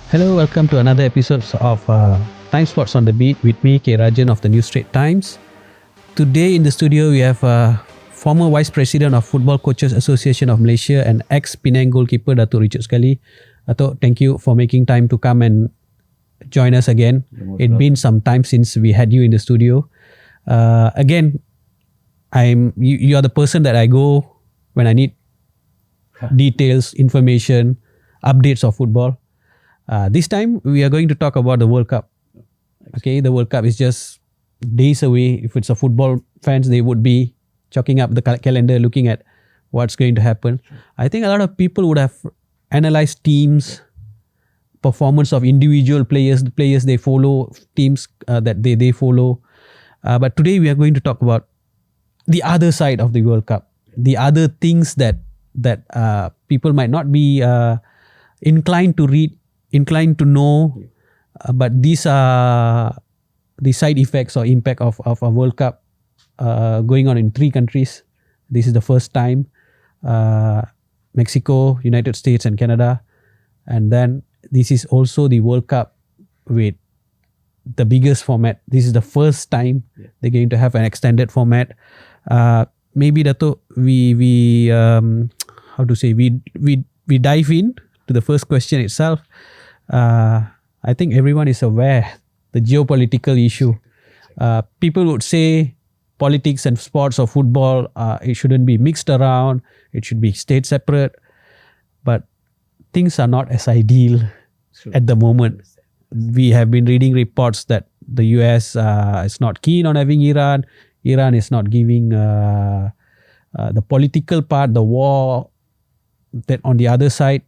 Hello, welcome to another episode of Timesport on the Beat with me, K. Rajan of the New Straits Times. Today in the studio, we have former Vice President of Football Coaches Association of Malaysia and ex-Penang goalkeeper, Datuk Richard Scully. Datuk, thank you for making time to come and join us again. It's been some time since we had you in the studio. Again, you are the person that I go when I need details, information, updates of football. This time we are going to talk about the World Cup. Okay, the World Cup is just days away. If it's a football fans, they would be chalking up the calendar, looking at what's going to happen. I think a lot of people would have analyzed teams, performance of individual players, the players they follow, teams that they follow. But today we are going to talk about the other side of the World Cup, the other things that people might not be inclined to read, inclined to know, but these are the side effects or impact of a World Cup going on in 3 countries. This is the first time, Mexico, United States and Canada. And then this is also the World Cup with the biggest format. This is the first time they're going to have an extended format. Maybe Dato, we dive in to the first question itself. I think everyone is aware the geopolitical issue. People would say politics and sports or football, it shouldn't be mixed around. It should be stayed separate. But things are not as ideal at the moment. We have been reading reports that the US is not keen on having Iran. Iran is not giving the political part, the war that on the other side.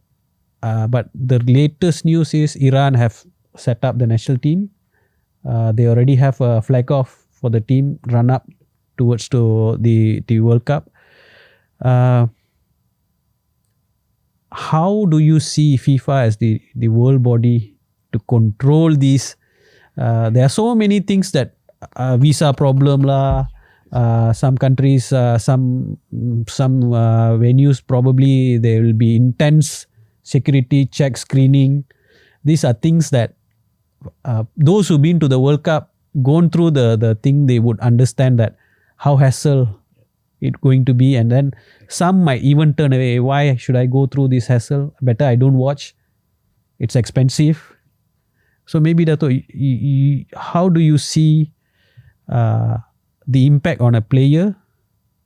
But the latest news is Iran have set up the national team. They already have a flag off for the team run up towards to the World Cup. How do you see FIFA as the world body to control these? There are so many things that visa problem lah. Some countries, some venues probably there will be intense security check, screening. These are things that those who've been to the World Cup, gone through the thing, they would understand that how hassle it's going to be. And then some might even turn away. Why should I go through this hassle? Better I don't watch. It's expensive. So maybe Dato, how do you see the impact on a player,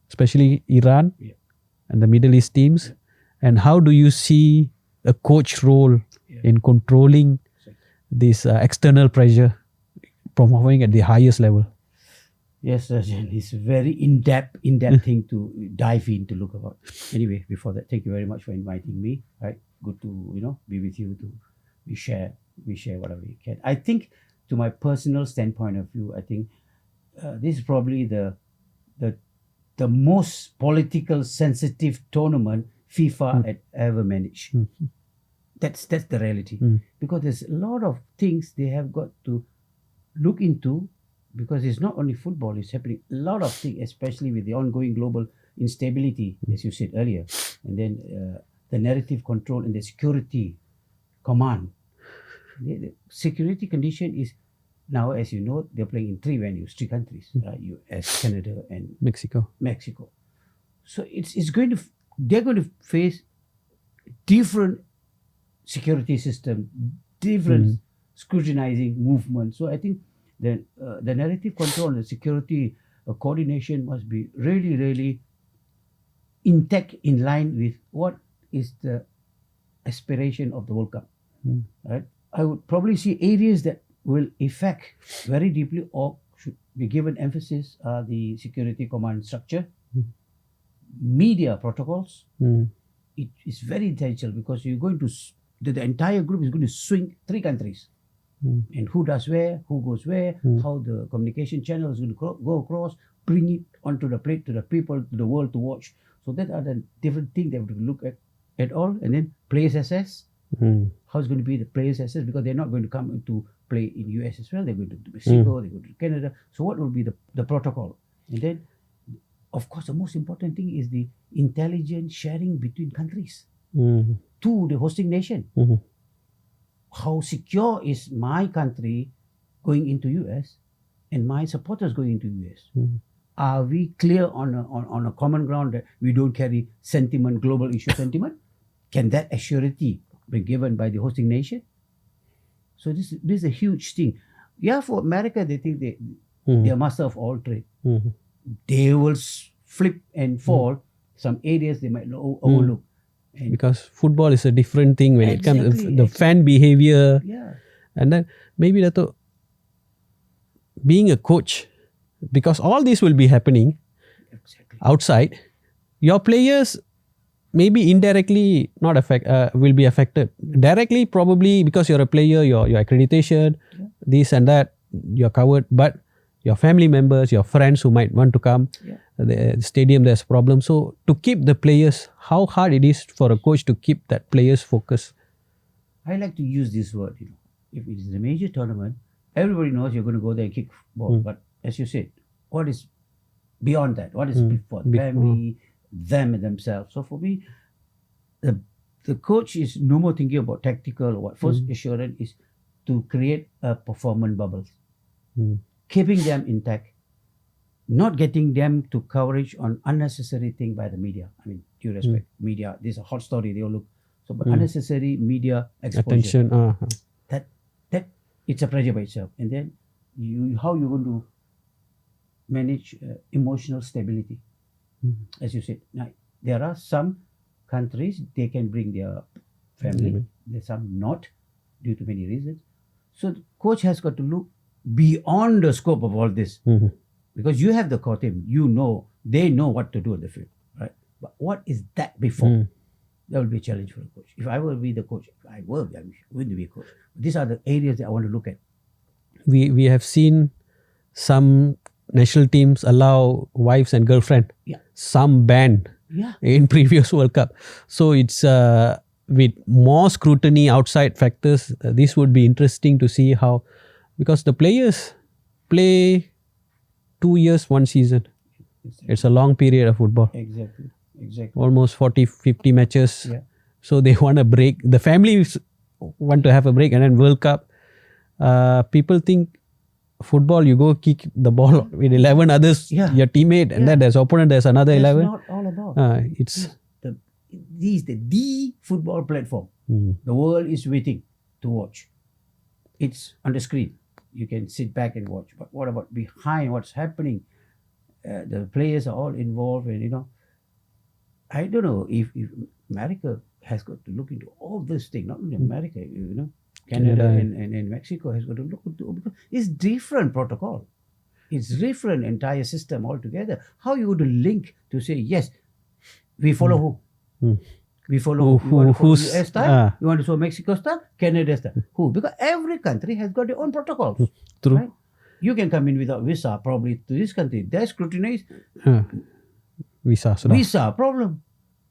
especially Iran and the Middle East teams? And how do you see a coach role in controlling this external pressure, performing at the highest level? Yes, Rajan, it's a very in-depth thing to dive in to look about. Anyway, before that, thank you very much for inviting me. Right, good to be with you. We share whatever we can. I think, to my personal standpoint of view, I think this is probably the most political sensitive tournament FIFA had ever managed. That's the reality. Because there's a lot of things they have got to look into, because it's not only football, it's happening a lot of things, especially with the ongoing global instability, as you said earlier, and then the narrative control and the security command. The security condition is now, as you know, they're playing in 3 venues, 3 countries, US, Canada and Mexico. So they're going to face different security system, different scrutinizing movement. So I think the narrative control and the security coordination must be really, really intact, in line with what is the aspiration of the World Cup. Right? I would probably see areas that will affect very deeply or should be given emphasis are the security command structure, media protocols. It is very essential, because you're going to the entire group is going to swing 3 countries, and who does where, who goes where, how the communication channel is going to go across, bring it onto the plate to the people, to the world to watch. So that are the different things they have to look at all. And then players access. How's going to be the players access, because they're not going to come into play in US as well. They're going to Mexico, they're going to Canada. So what will be the protocol? And then, of course, the most important thing is the intelligence sharing between countries to the hosting nation. how secure is my country going into US and my supporters going into US? Are we clear on a common ground that we don't carry sentiment, global issue sentiment? Can that assurity be given by the hosting nation? So this is a huge thing. Yeah, for America, they think they are master of all trade. They will flip and fall. Some areas they might overlook. And Because football is a different thing when it comes to Exactly, the fan behavior. yeah, And then maybe Dato, being a coach, because all this will be happening exactly. outside, your players maybe indirectly not will be affected. Directly, probably because you're a player, your accreditation, this and that, you're covered. But your family members, your friends who might want to come, the stadium, there's a problem. So to keep the players, how hard it is for a coach to keep that players focus. I like to use this word. If it is a major tournament, everybody knows you're going to go there and kick ball. But as you said, what is beyond that? What is before the family, them and themselves? So for me, the coach is no more thinking about tactical or what. First assurance is to create a performance bubble, keeping them intact, not getting them to coverage on unnecessary thing by the media. I mean, due respect, media. This is a hot story. They all look so, but unnecessary media exposure. Attention. That it's a pressure by itself. And then how you going to manage emotional stability? As you said, now there are some countries they can bring their family. There's some not, due to many reasons. So the coach has got to look beyond the scope of all this, because you have the core team. They know what to do in the field, right? But what is that before? That will be a challenge for a coach. If I will be the coach, I'm going to be a coach. These are the areas that I want to look at. We have seen some national teams allow wives and girlfriend. Some ban in previous World Cup. So it's with more scrutiny outside factors. This would be interesting to see how, because the players play 2 years, one season. It's a long period of football. Exactly. Almost 40-50 matches. So they want a break. The families want to have a break, and then World Cup. People think football, you go kick the ball with 11 others, your teammate, and then there's opponent, there's another 11. That's not all about. It's the football platform. The world is waiting to watch. It's on the screen. You can sit back and watch. But what about behind what's happening? The players are all involved, and I don't know if America has got to look into all this thing. Not only America, Canada and Mexico has got to look into, because it's different protocol. It's different entire system altogether. How you going to link to say, yes, we follow who? We follow who? You want to follow US style? You want to follow Mexico style? Canada style? Who? Because every country has got their own protocols. True. Right? You can come in without visa probably to this country. They're scrutinized. Visa problem.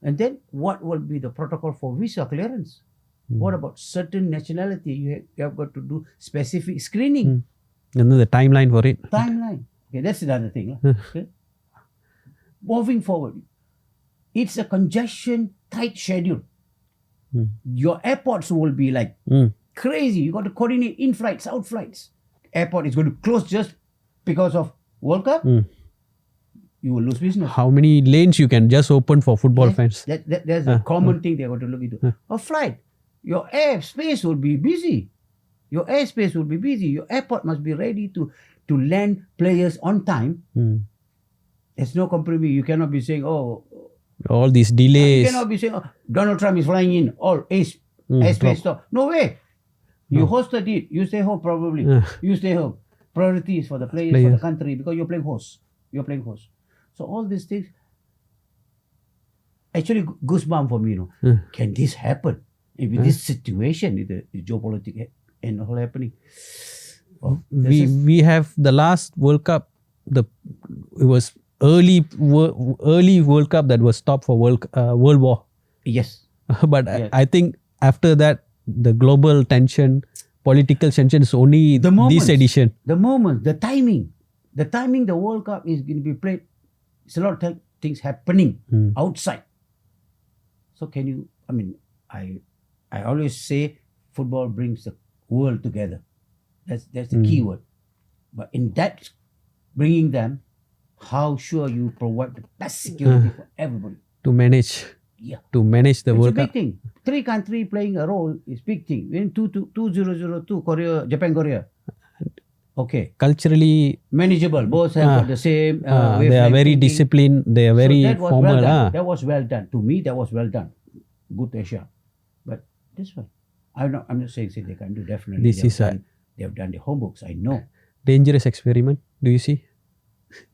And then what will be the protocol for visa clearance? What about certain nationality? You have got to do specific screening. And then the timeline for it. Timeline. Okay, that's another thing. Okay. Moving forward, it's a congestion tight schedule. Your airports will be like crazy. You got to coordinate in flights, out flights. Airport is going to close just because of World Cup. You will lose business. How many lanes you can just open for football fans? That's a common thing they're going to look into. A flight, your airspace will be busy. Your airspace will be busy. Your airport must be ready to land players on time. There's no compromise. You cannot be saying, all these delays. You cannot be saying, Donald Trump is flying in, all airspace stop. No way. You hosted it. You stay home probably. You stay home. Priorities for the players, for the country, because you're playing host. So all these things, actually goosebump for me, Can this happen? With this situation, the geopolitics and all happening. We have the last World Cup, it was early World Cup that was stopped for World War. Yes. But I think after that, the global tension, political tension is only this edition. The timing, the World Cup is going to be played. It's a lot of things happening outside. So I always say football brings the world together. That's the key word. But in that bringing them, how sure you provide the best security for everybody. To manage Yeah. the It's World a big Cup. thing. 3 countries playing a role is big thing. In 2002, Korea, Japan, Korea. Okay. Culturally, Manageable. Both have got the same they are wavelength very thinking. disciplined. They are very So that was formal. well done. ah. That was well done. To me, that was well done. Good Asia. But this one, I'm not saying they can't do. Definitely, This is a they have done the homeworks. I know. dangerous experiment. Do you see?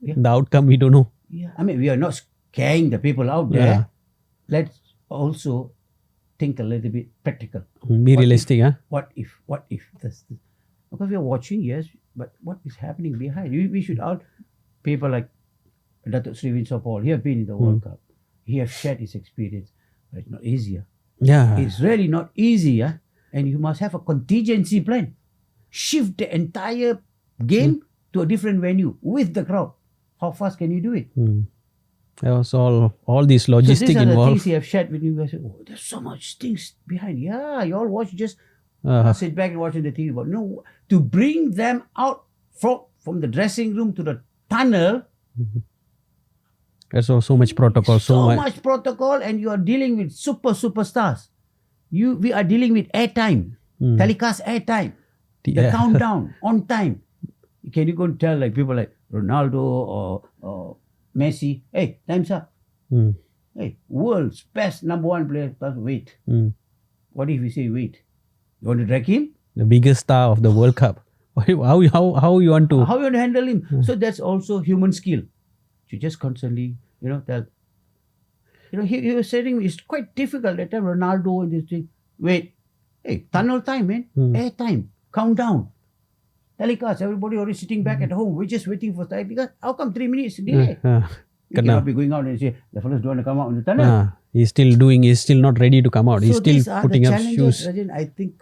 Yeah. The outcome we don't know. Yeah. I mean, we are not scaring the people out there. Yeah. Let's also think a little bit practical. Be What realistic. What if this? Because we are watching, yes, but what is happening behind? We should out people like Datuk Paul. He have been in the World Cup. He have shared his experience. But it's not easier. Yeah. It's really not easy, and you must have a contingency plan. Shift the entire game to a different venue with the crowd. How fast can you do it? There was all these So these logistic are the involved. things he have shared with you guys. Oh, there's so much things behind. Yeah, you all watch, just Uh, sit back and watching the TV. But no, to bring them out from the dressing room to the tunnel, there's so much protocol. so much protocol, and you are dealing with superstars. We are dealing with airtime, telecast airtime, the Yeah. countdown on time. Can you go and tell like people like Ronaldo or Messi, hey, time's up. Hey, world's best number 1 player, plus wait. What if we say wait? You want to drag him? The biggest star of the World Cup. How you want to? How you want to handle him? So that's also human skill. You just constantly, tell. He was saying it's quite difficult that time. Ronaldo and this thing. Wait, hey, tunnel time, man. Air time. Countdown. Telecast. Everybody already sitting back at home. We're just waiting for telecast. How come 3 minutes delay? You cannot be going out and say the fellows don't want to come out in the tunnel. He's still not ready to come out. He's So still these are putting the up challenges, shoes. Rajan, I think.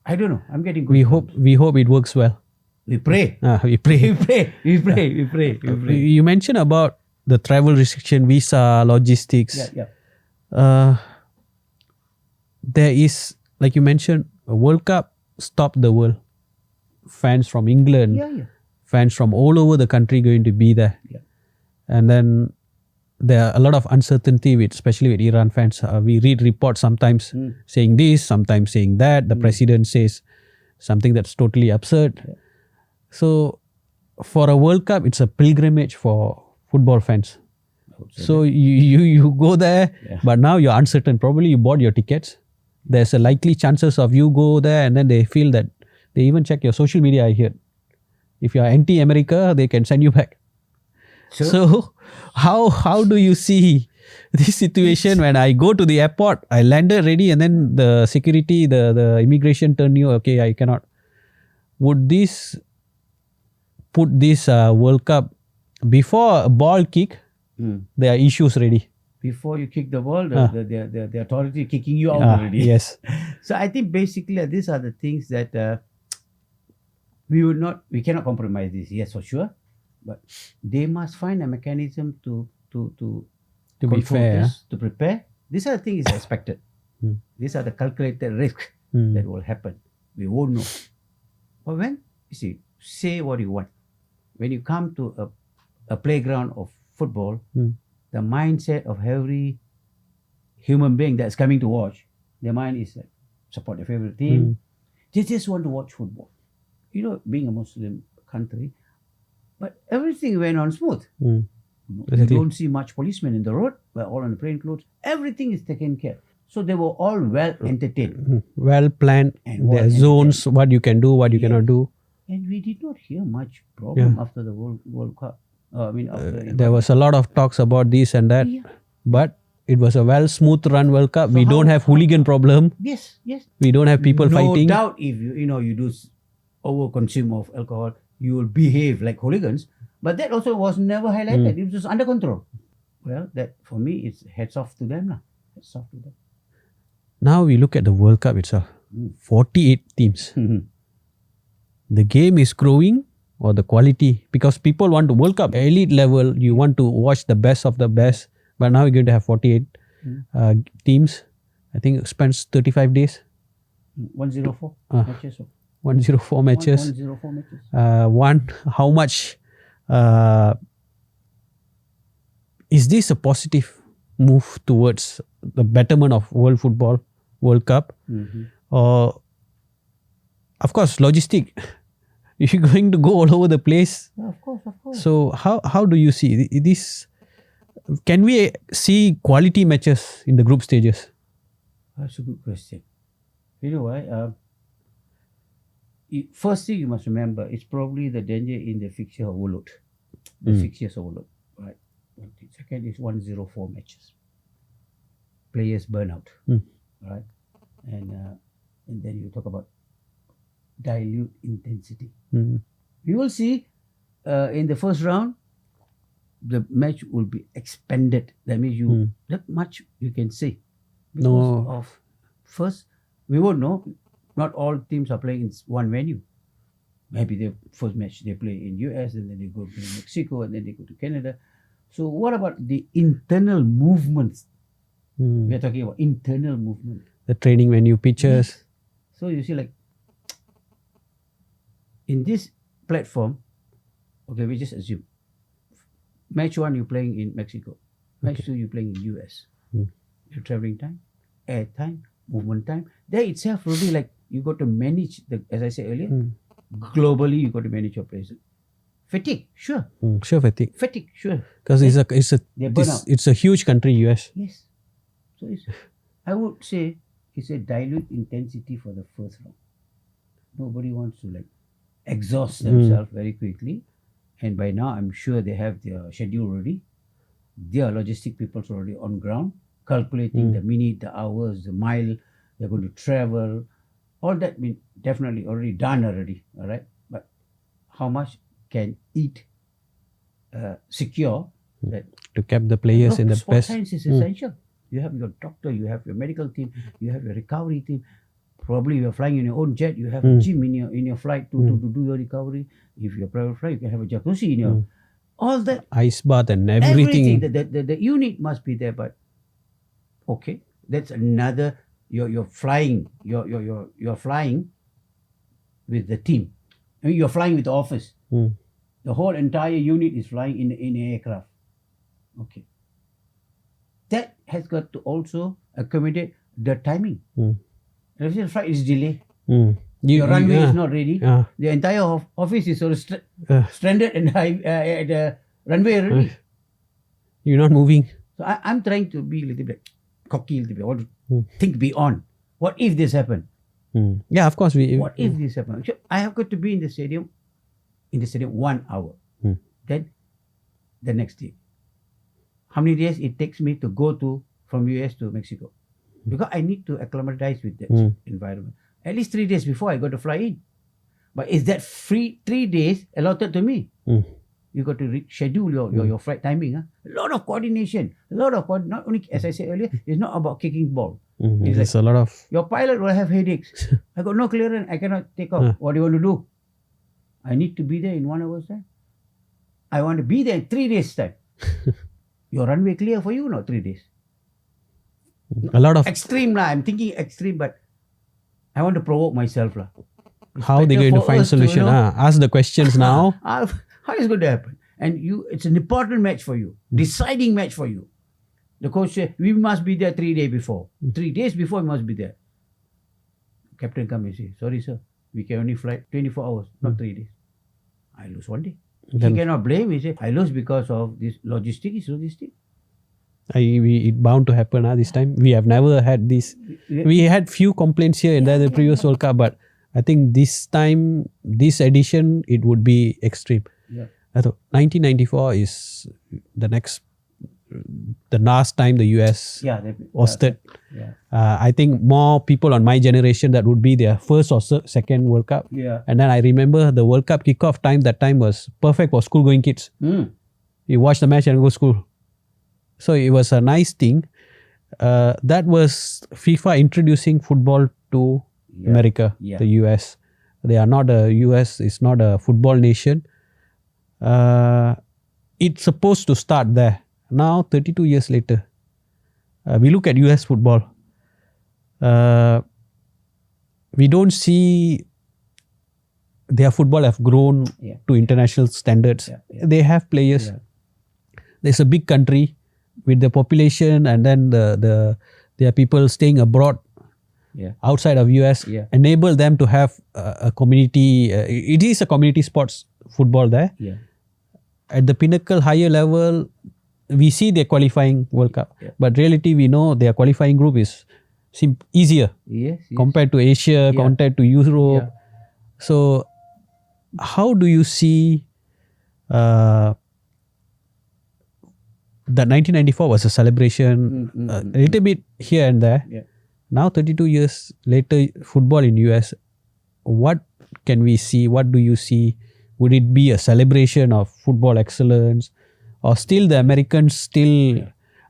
I don't know. I'm getting. We goosebumps. hope it works well. We pray. We pray. We pray. You mentioned about the travel restriction, visa, logistics. Yeah. There is, like you mentioned, a World Cup stopped the world. Fans from England, Yeah. fans from all over the country going to be there. Yeah. And then there are a lot of uncertainty especially with Iran fans. We read reports sometimes saying this, sometimes saying that. The president says something that's totally absurd. Yeah. So for a World Cup, it's a pilgrimage for football fans. So you go there, but now you're uncertain. Probably you bought your tickets. There's a likely chances of you go there, and then they feel that they even check your social media. I hear, if you are anti-America, they can send you back. So how do you see this situation when I go to the airport, I landed ready, and then the security, the immigration turn you, okay, I cannot. Would this put this World Cup before a ball kick? There are issues ready. Before you kick the ball, the authority kicking you out already. Yes. So I think basically these are the things that we cannot compromise this. Yes, for sure, but they must find a mechanism to be fair, this, to prepare. These are the things expected. These are the calculated risks that will happen. We won't know. But when you see, say what you want. When you come to a playground of football, the mindset of every human being that's coming to watch, their mind is like support their favorite team. They just want to watch football. Being a Muslim country, but everything went on smooth. You don't see much policemen in the road. We're all in plain clothes. Everything is taken care. So they were all well entertained. Well planned. And There are zones, what you can do, what you cannot do. And we did not hear much problem after the World Cup. There was a lot of talks about this and that, but it was a smooth run World Cup. We don't have hooligan problem. Yes. We don't have people fighting. No doubt, if you do over consume of alcohol, you will behave like hooligans. But that also was never highlighted. It was under control. Well, that for me, it's heads off to them lah. Heads off to them. Now we look at the World Cup itself. 48 teams. The game is growing, or the quality, because people want to World Cup elite level. You want to watch the best of the best, but now you're going to have 48 teams. I think it spends 35 days. 104 Ah. matches. 104 matches. 104 matches. How much is this a positive move towards the betterment of world football, World Cup? Or, of course, logistic. You're going to go all over the place. Yeah, of course. So how do you see this? Can we see quality matches in the group stages? That's a good question. You know why? First thing you must remember, it's probably the danger in the fixture overload. The fixtures overload. Right. One thing. Second is 104 matches. Players burn out. Right. And then you talk about dilute intensity. We will see in the first round, the match will be expanded. That means you that much you can say. Because of first, we won't know. Not all teams are playing in one venue. Maybe the first match they play in US, and then they go to Mexico, and then they go to Canada. So what about the internal movements? We are talking about internal movement. The training venue pitches. So you see, like in this platform, okay, we just assume match 1 you're playing in Mexico, match 2 you're playing in US. Your traveling time, air time, movement time. There itself will be like you got to manage as I said earlier, globally you got to manage your players. Fatigue, sure. Sure, fatigue. Fatigue, sure. Because They burn out. it's a huge country, US. Yes. So I would say it's a dilute intensity for the first round. Nobody wants to like exhaust themselves very quickly. And by now, I'm sure they have their schedule already. Their logistic people are already on ground, calculating the minute, the hours, the mile they're going to travel. All that been definitely already done already. All right. But how much can it secure that to keep the players in the sport best? science is essential. You have your doctor, you have your medical team, you have your recovery team. Probably you're flying in your own jet. You have a gym in your flight to do your recovery. If you're private flight, you can have a jacuzzi in your all that Ice bath and everything. The unit must be there. But okay, that's another. You're flying. You're flying with the team. I mean, you're flying with the office. The whole entire unit is flying in an aircraft. Okay. That has got to also accommodate the timing. If the flight is delayed, your runway is not ready, the entire office is sort of stranded at the runway already. You're not moving. So I'm trying to be a little bit cocky, a little bit. I want to think beyond. What if this happened? Yeah, of course. What if this happened? So I have got to be in the stadium 1 hour. Then the next day. How many days it takes me to go from US to Mexico? Because I need to acclimatize with that environment. At least 3 days before I got to fly in. But is that free 3 days allotted to me? You got to schedule your flight timing. A lot of coordination. Not only, as I said earlier, it's not about kicking ball. It's like, a lot of... Your pilot will have headaches. I got no clearance. I cannot take off. What do you want to do? I need to be there in 1 hour's time. I want to be there in 3 days' time. Your runway clear for you, no? 3 days. A lot of... Extreme lah. I'm thinking extreme, but I want to provoke myself lah. How they're going to find solution? Ask the questions now. How is it going to happen? And it's an important match for you. Deciding match for you. The coach said, we must be there 3 days before. 3 days before we must be there. Captain come and say, sorry sir, we can only fly 24 hours, not 3 days. I lose 1 day. He cannot blame. He say, I lose because of this logistic. Is logistic. It bound to happen this time. We have never had this. We had few complaints here and there the previous World Cup, but I think this time, this edition, it would be extreme. Yeah. I thought 1994 is the last time the US hosted. Yeah. I think more people on my generation, that would be their first or second World Cup. Yeah. And then I remember the World Cup kickoff time, that time was perfect for school going kids. You watch the match and go to school. So it was a nice thing. That was FIFA introducing football to America, the US. They are not US is not a football nation. It's supposed to start there. Now, 32 years later, we look at US football. we don't see their football have grown to international standards. They have players. There's a big country with the population, and then there are people staying abroad outside of US. Enable them to have a community. It is a community sports football there. At the pinnacle, higher level, we see they're qualifying World Cup. But reality, we know their qualifying group is easier compared to Asia, compared to Europe. So, how do you see that 1994 was a celebration, a little bit here and there. Now, 32 years later, football in US, what can we see? What do you see? Would it be a celebration of football excellence, or still the Americans still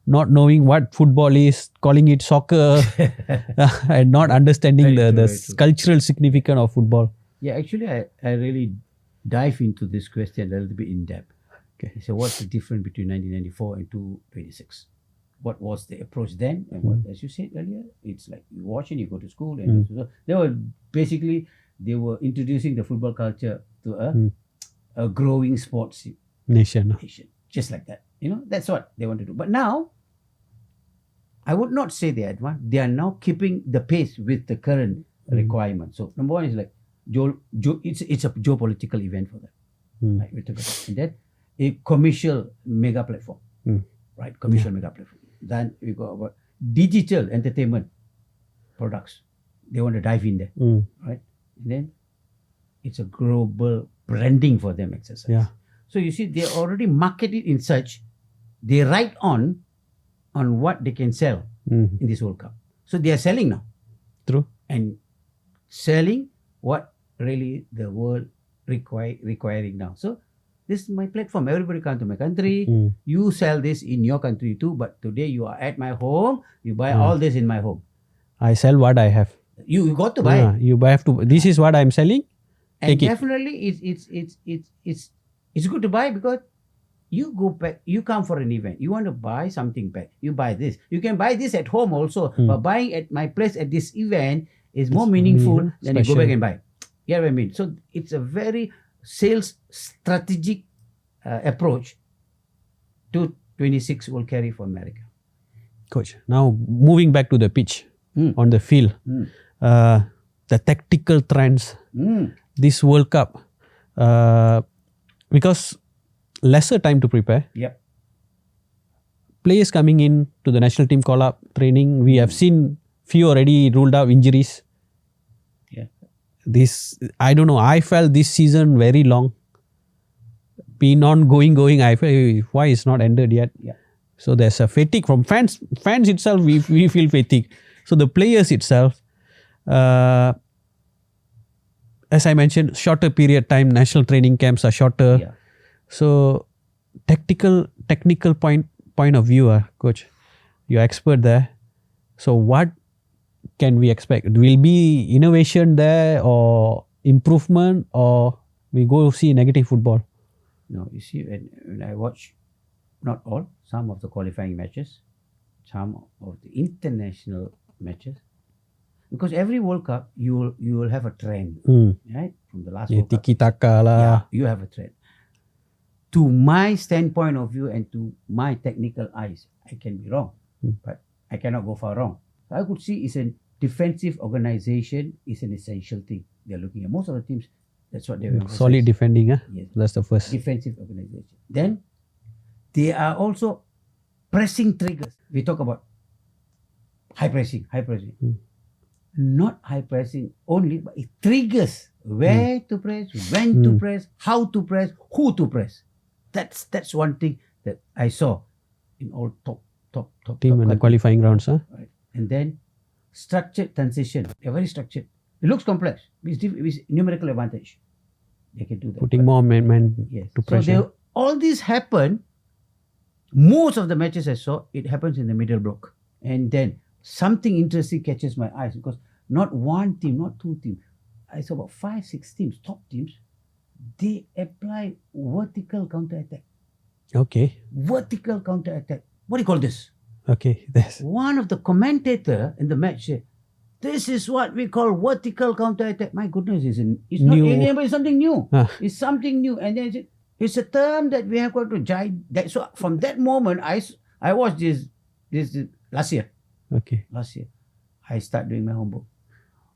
not knowing what football is, calling it soccer, and not understanding the cultural significance of football? Yeah, actually, I really dive into this question a little bit in depth. So, what's the difference between 1994 and 2026? What was the approach then? And what, as you said earlier, it's like you watch and you go to school. And so they were introducing the football culture to a growing sports nation. Just like that. That's what they want to do. But now, I would not say they are advanced. They are now keeping the pace with the current requirement. So, number one is like, it's a geopolitical event for them. Right? And then a commercial mega platform. Right? Commercial mega platform. Then we go about digital entertainment products. They want to dive in there. Right? And then it's a global branding for them exercise. So you see, they already marketed in such, they write on what they can sell in this World Cup. So they are selling now. True. And selling what really the world requiring now. So this is my platform. Everybody come to my country. You sell this in your country too. But today you are at my home. You buy all this in my home. I sell what I have. You got to buy. You have to. This is what I'm selling. And definitely, it's good to buy, because you go back. You come for an event. You want to buy something back. You buy this. You can buy this at home also. But buying at my place at this event is more meaningful than you go back and buy. You know what I mean? So it's a very sales strategic approach to 26 will carry for America. Coach, now moving back to the pitch, on the field, the tactical trends, this World Cup, because lesser time to prepare. Players coming in to the national team call-up training, we have seen few already ruled out injuries. This, I don't know, I felt this season very long. Been on going. I feel why it's not ended yet. So there's a fatigue from fans itself. We feel fatigue. So the players itself, as I mentioned, shorter period time. National training camps are shorter. So technical point of view, coach, you're expert there. So what can we expect? Will be innovation there, or improvement, or we go see negative football? No, you see, when I watch, not all, some of the qualifying matches, some of the international matches, because every World Cup you will have a trend, right? From the last World Cup, tiki-taka lah. You have a trend. To my standpoint of view and to my technical eyes, I can be wrong, but I cannot go far wrong. So I could see it's a defensive organization is an essential thing. They're looking at most of the teams. That's what they will. Solid defending, That's the first. Defensive organization. Then they are also pressing triggers. We talk about high pressing. Not high pressing only, but it triggers where to press, when to press, how to press, who to press. That's one thing that I saw in all top team in the qualifying rounds, Right. And then structured transition. They're very structured. It looks complex. With numerical advantage, they can do that. Putting more men to pressure. So all this happen. Most of the matches I saw, it happens in the middle block. And then something interesting catches my eyes, because not one team, not two teams. I saw about 5-6 teams, top teams. They apply vertical counter-attack. Okay. Vertical counter-attack. What do you call this? Okay. That's one of the commentator in the match said, This is what we call vertical counter-attack. My goodness, it's not New. alien, but it's something new. Ah. It's something new. And then it's a term that we have got to judge. So from that moment, I watched this last year. Okay. Last year, I start doing my homework.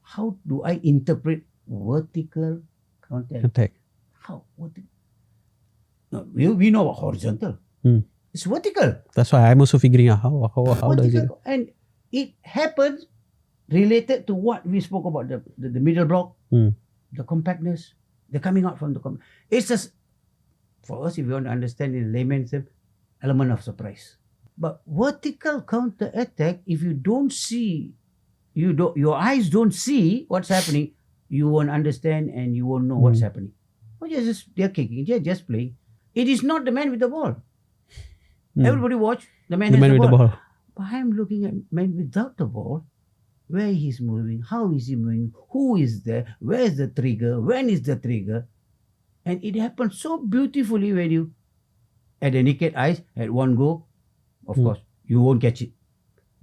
How do I interpret vertical counter-attack? Attack. How? No, we know what horizontal. It's vertical. That's why I'm also figuring out how does it. And it happens related to what we spoke about, the middle block, the compactness, the coming out from the it's just, for us, if you want to understand in layman's term, element of surprise. But vertical counter attack, if you don't see, your eyes don't see what's happening, you won't understand and you won't know what's happening. Oh, they're kicking, they're just playing. It is not the man with the ball. Everybody watch the man with the ball. But I'm looking at man without the ball. Where he's moving, how is he moving, who is there, where is the trigger, when is the trigger. And it happens so beautifully when you, at the naked eyes, at one go, of course, you won't catch it.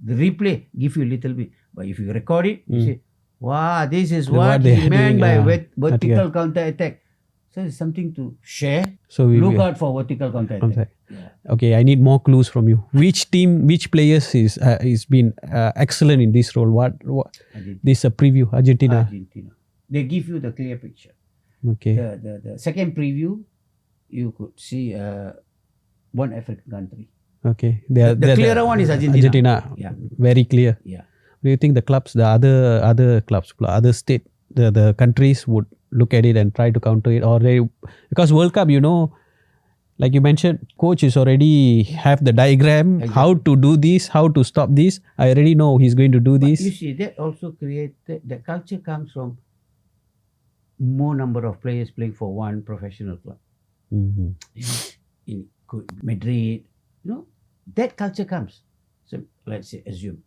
The replay give you a little bit. But if you record it, you say, wow, this is what he meant by vertical counter-attack. So it's something to share. So look out for vertical counter-attack. Yeah. Okay, I need more clues from you. Which players is been excellent in this role? What this is a preview. Argentina. They give you the clear picture. Okay. The second preview, you could see one African country. Okay. The clearer one is Argentina. Yeah. Very clear. Yeah. Do you think the clubs, the other clubs, other state, the countries would look at it and try to counter it, or because World Cup, like you mentioned, coach is already have the diagram, how to do this, how to stop this. I already know he's going to do this. You see, that also created, the culture comes from more number of players playing for one professional club. In Madrid, that culture comes. So let's say, assume,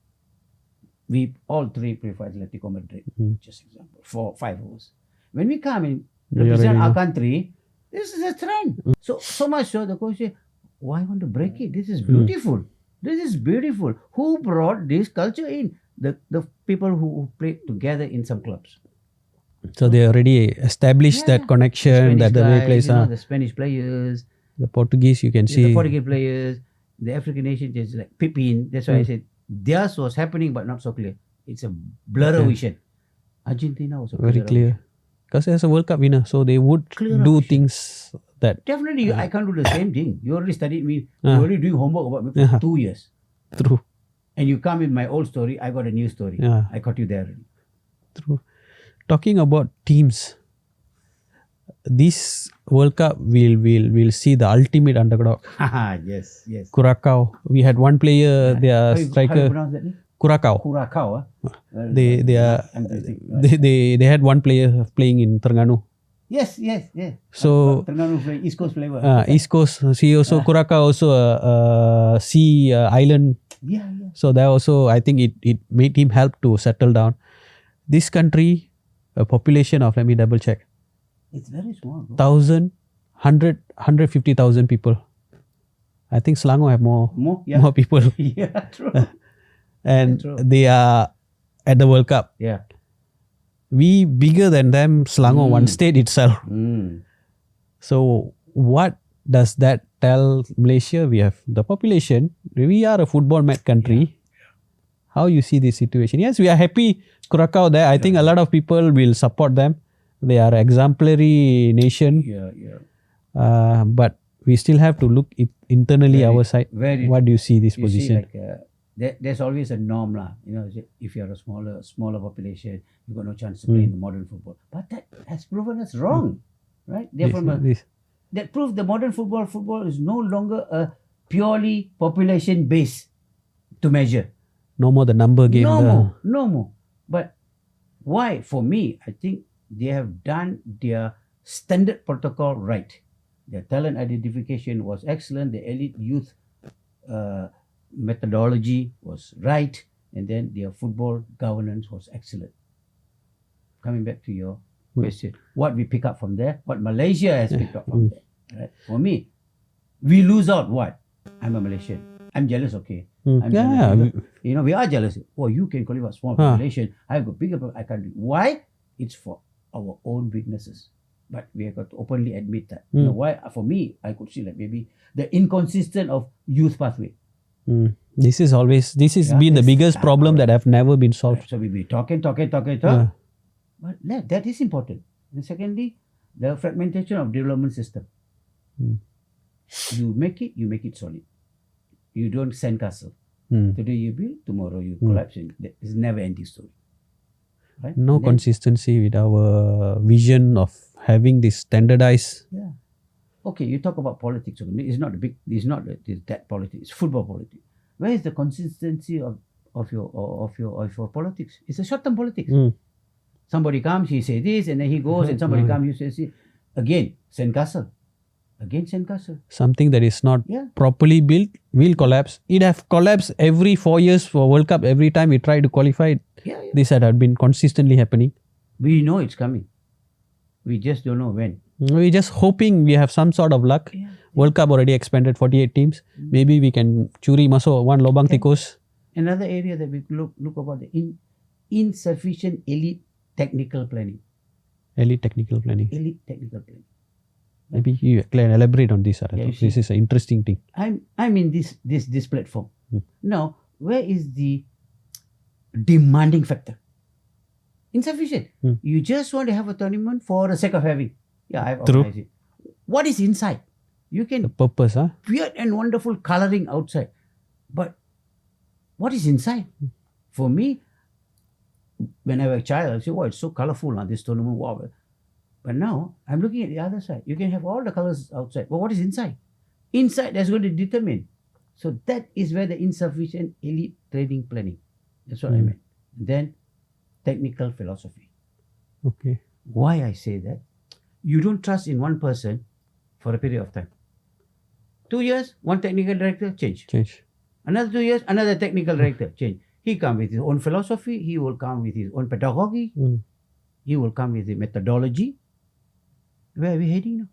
we all three play for Atletico Madrid, just example, 4, 5 of us. When we come in, represent our country, this is a trend. So much so, the coach said, why want to break it? This is beautiful. This is beautiful. Who brought this culture in? The people who play together in some clubs. So they already established that connection, that the way plays. The Spanish players. The Portuguese, you can see. The Portuguese players. The African nation, just like Pipin. That's why I said, theirs was happening but not so clear. It's a blur vision. Argentina was very clear. Because there's a World Cup winner, so they would do things that... Definitely, I can't do the same thing. You already studied me. You're already doing homework about me for 2 years. True. And you come with my old story, I got a new story. I caught you there already. True. Talking about teams, this World Cup will see the ultimate underdog. Yes. Curacao. We had one player, their striker. How do you pronounce that name? Curacao. They had one player playing in Terengganu. Yes. So Terengganu flavor, East Coast flavor. East Coast. See also Curacao also a sea island. Yeah. So that also, I think it made him help to settle down. This country, a population of, let me double check. It's very small. 150,000 people. I think Selangor have more people. Yeah, true. And they are at the World Cup. Yeah. We bigger than them, Selangor, one state itself. So what does that tell Malaysia? We have the population. We are a football mad country. How you see this situation? Yes, we are happy Curacao there. I think a lot of people will support them. They are exemplary nation. But we still have to look internally our side. What do you see this position? There's always a norm lah. If you're a smaller population, you've got no chance to play in the modern football. But that has proven us wrong, right? That proves the modern football is no longer a purely population based to measure. No more the number game. No more. But why? For me, I think they have done their standard protocol right. Their talent identification was excellent. The elite youth methodology was right, and then their football governance was excellent. Coming back to your question, what we pick up from there, what Malaysia has picked up from there. Right? For me, we lose out what? I'm a Malaysian. I'm jealous, okay. I'm Yeah. jealous. We are jealous. Oh, you can qualify small population. I've got bigger. I can't do it. Why? It's for our own weaknesses. But we have got to openly admit that. Why? For me, I could see like maybe the inconsistent of youth pathway. This has been the biggest problem that have never been solved. So we be talking. Yeah. But that is important. And secondly, the fragmentation of development system. You make it solid. You don't sand castle. Today you build, tomorrow you collapse. It's never ending story. Right? No consistency with our vision of having this standardized. Yeah. Okay, you talk about politics. It's not that politics. It's football politics. Where is the consistency of your politics? It's a short-term politics. Somebody comes, he say this, and then he goes, and somebody comes, you say this. Again, sandcastle. Something that is not properly built will collapse. It have collapsed every 4 years for World Cup. Every time we try to qualify, this had been consistently happening. We know it's coming. We just don't know when. We're just hoping we have some sort of luck. World Cup already expanded 48 teams. Maybe we can curi masuk one lobang tikus. Another area that we look about the insufficient elite technical planning. Elite technical planning. Maybe you can elaborate on this. This is an interesting thing. I'm in this platform. Now, where is the demanding factor? Insufficient. You just want to have a tournament for the sake of having. Yeah, I've organized it. What is inside? You can the purpose, weird and wonderful coloring outside, but what is inside? For me, when I was a child, I say, "Wow, it's so colorful on this tournament." Wow. But now I'm looking at the other side. You can have all the colors outside, but what is inside? Inside, that's going to determine. So that is where the insufficient elite training planning. That's what I meant. Then technical philosophy. Okay. Why I say that? You don't trust in one person for a period of time. 2 years, one technical director, change. Another 2 years, another technical director, change. He come with his own philosophy. He will come with his own pedagogy. He will come with the methodology. Where are we heading now?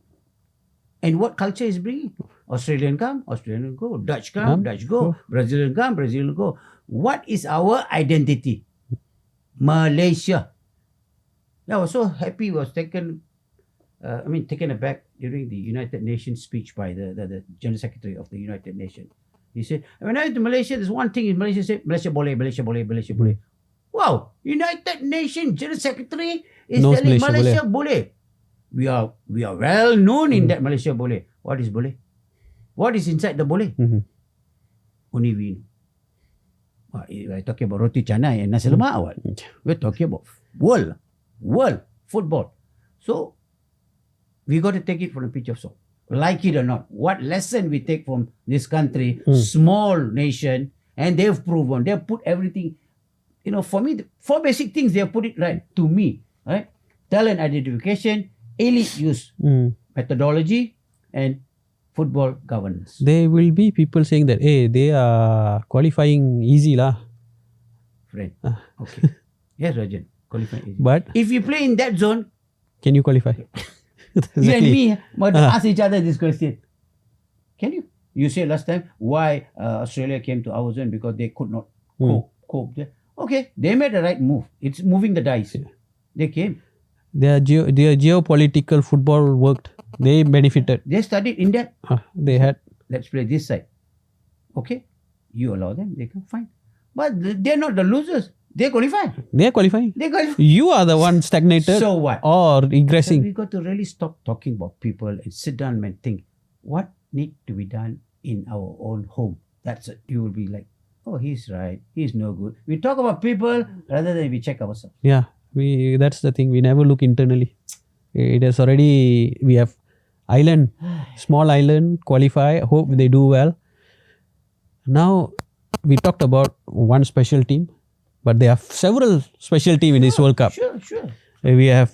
And what culture is bringing? Australian come, Australian go. Dutch come, Dutch go. Brazilian come, Brazilian go. What is our identity? Malaysia. I was so happy. Was taken aback during the United Nations speech by the General Secretary of the United Nations. He said, when I went to Malaysia, there's one thing in Malaysia said, Malaysia boleh. Wow, United Nations General Secretary is telling Malaysia boleh. We are well known in that Malaysia boleh. What is boleh? What is inside the boleh? Only we know. We're talking about roti canai and nasi lemak. We're talking about world football. So we got to take it from a pinch of salt. Like it or not, what lesson we take from this country, small nation, and they've proven, they've put everything, for me, the 4 basic things, they've put it right to me, right? Talent identification, elite use, methodology, and football governance. There will be people saying that, hey, they are qualifying easy lah. Friend, okay. Yes, Rajan, qualifying easy. But if you play in that zone, can you qualify? Exactly. You and me must ask each other this question. Can you? You said last time why Australia came to our zone because they could not cope. Okay, they made the right move. It's moving the dice. They came. Their geopolitical football worked. They benefited. They studied in that. They had. Let's play this side. Okay, you allow them. They can fine. But they're not the losers. They qualify. They are qualifying. You are the one stagnated. So what? Or regressing. So we got to really stop talking about people and sit down and think what need to be done in our own home. That's it. You will be like, oh, he's right. He's no good. We talk about people rather than we check ourselves. Yeah, that's the thing. We never look internally. It is already, we have small island, qualify, hope they do well. Now, we talked about one special team. But there are several special teams in this World Cup. Sure. We have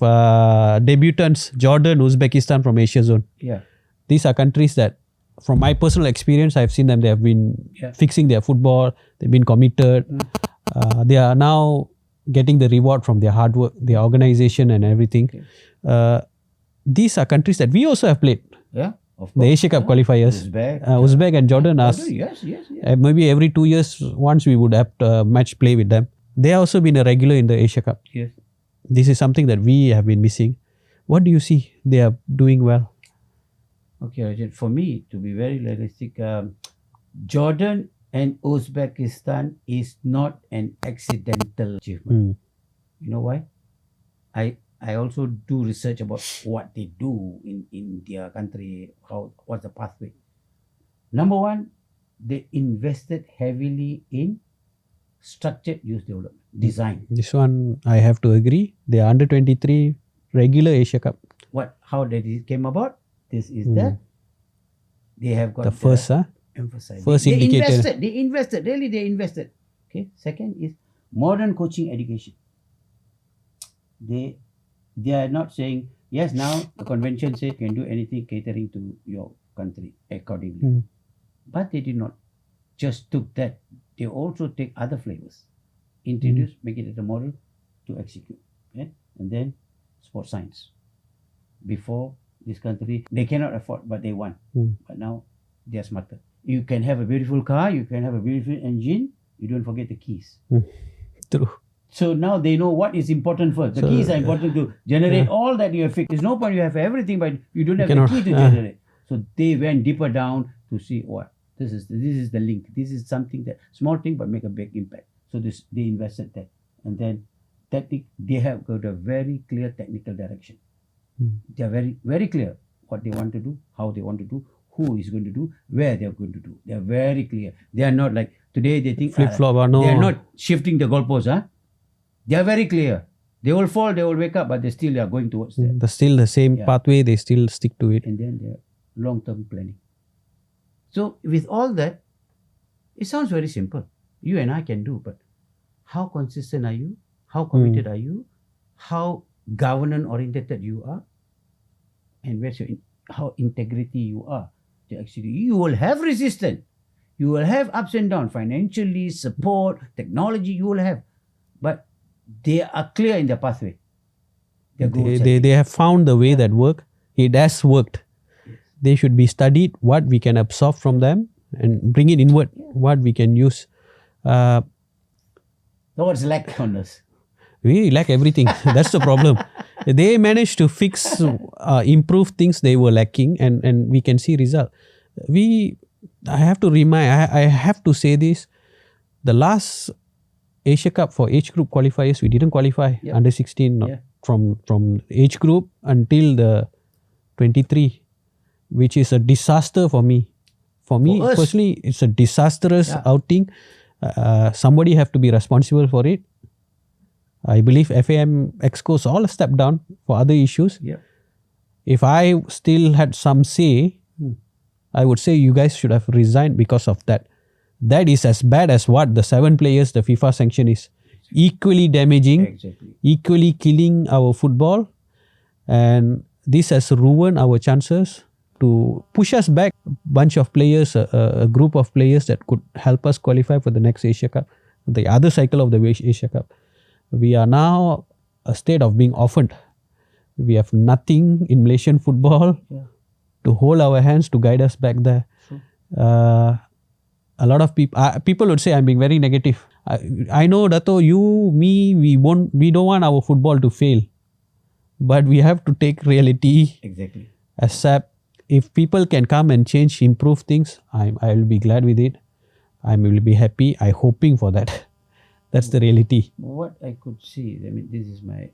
debutants, Jordan, Uzbekistan from Asia zone. Yeah. These are countries that, from my personal experience, I've seen them. They have been fixing their football. They've been committed. They are now getting the reward from their hard work, their organization and everything. Okay. These are countries that we also have played. Yeah. Of The Asia Cup qualifiers. Uzbek and Jordan are Yes. maybe every 2 years once we would have match play with them. They have also been a regular in the Asia Cup. Yes. This is something that we have been missing. What do you see? They are doing well. Okay, Rajan, for me, to be very realistic, Jordan and Uzbekistan is not an accidental achievement. You know why? I also do research about what they do in their country, what's the pathway. Number one, they invested heavily in structured youth development, design. This one I have to agree. They are under 23 regular Asia Cup. How did it came about? This is that they have got The first, emphasize. First They indicator. They invested. Okay. Second is modern coaching education. They are not saying, yes, now the convention says you can do anything catering to your country accordingly. But they did not just took that. They also take other flavors, introduce, make it a model to execute. Okay? And then sports science. Before this country, they cannot afford, but they want. But now they are smarter. You can have a beautiful car, you can have a beautiful engine, you don't forget the keys. True. So now they know what is important first. The keys are important to generate all that you have fixed. There's no point you have everything, but you don't have the key to generate. So they went deeper down to see what this is the link. This is something that small thing but make a big impact. So they invested that, and then they have got a very clear technical direction. They are very very clear what they want to do, how they want to do, who is going to do, where they are going to do. They are very clear. They are not like today. They think Flip flop. No. They are not shifting the goalposts. They are very clear. They will fall, they will wake up, but they still are going towards that. They're still the same pathway. They still stick to it. And then they are long-term planning. So with all that, it sounds very simple. You and I can do, but how consistent are you? How committed are you? How governance-oriented you are? And how integrity you are to actually, you will have resistance. You will have ups and downs, financially, support, technology, you will have. But they are clear in the pathway. They have found the way that work. It has worked. Yes. They should be studied, what we can absorb from them and bring it inward, what we can use. What's lacked on us? We lack everything. That's the problem. They managed to fix, improve things they were lacking, and we can see result. I have to say this. The last Asia Cup for age group qualifiers, we didn't qualify under 16 from age group until the 23, which is a disaster for me. For me personally, it's a disastrous outing. Somebody have to be responsible for it. I believe FAM excos all stepped down for other issues. Yeah. If I still had some say, I would say you guys should have resigned because of that. That is as bad as what the 7 players the FIFA sanction is. Equally damaging, equally killing our football, and this has ruined our chances to push us back. Bunch of players, a group of players that could help us qualify for the next Asia Cup, the other cycle of the Asia Cup. We are now a state of being orphaned. We have nothing in Malaysian football to hold our hands to guide us back there. A lot of people would say I'm being very negative. I know, Dato, you, me, we don't want our football to fail, but we have to take reality. Exactly. Accept. If people can come and change, improve things, I will be glad with it. I will be happy. I'm hoping for that. That's the reality. What I could see, I mean, this is my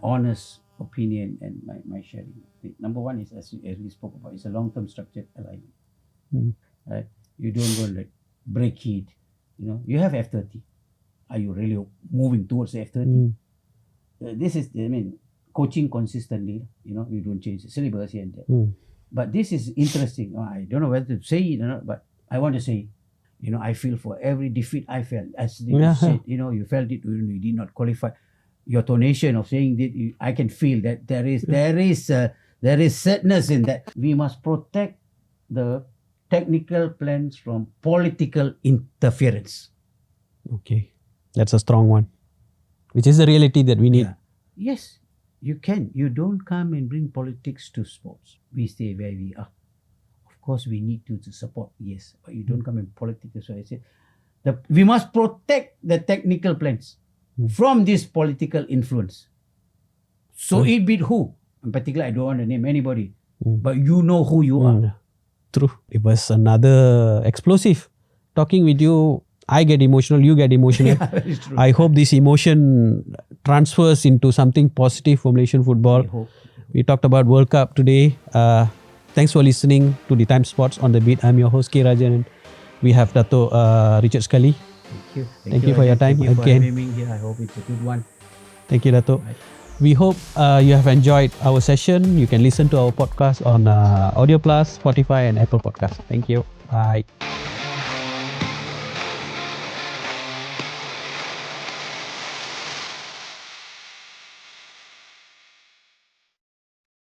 honest opinion and my sharing. Number one is, as we spoke about, it's a long-term structured alignment. Right? You don't go like break it. You have F30. Are you really moving towards the F30? This is, coaching consistently. You don't change the syllabus here and there. But this is interesting. I don't know whether to say it or not, but I want to say it. I feel for every defeat I felt. As you said, you felt it when you did not qualify. Your tonation of saying that, I can feel that there is sadness in that. We must protect the technical plans from political interference. Okay, that's a strong one, which is the reality that we need. Yes, You don't come and bring politics to sports. We stay where we are. Of course, we need to support, yes, but you don't come in politics. That's why I say we must protect the technical plans from this political influence. So it be who? In particular, I don't want to name anybody, but you know who you are. True. It was another explosive. Talking with you, I get emotional, you get emotional. Yeah, it's true. I hope this emotion transfers into something positive for Malaysian football. I hope. We talked about World Cup today. Thanks for listening to the Timesport on the Beat. I'm your host, K. Rajan, and we have Datuk Richard Scully. Thank you. Thank you for your time Thank you for again. having me here. I hope it's a good one. Thank you, Datuk. Right. We hope you have enjoyed our session. You can listen to our podcast on Audio Plus, Spotify, and Apple Podcasts. Thank you. Bye.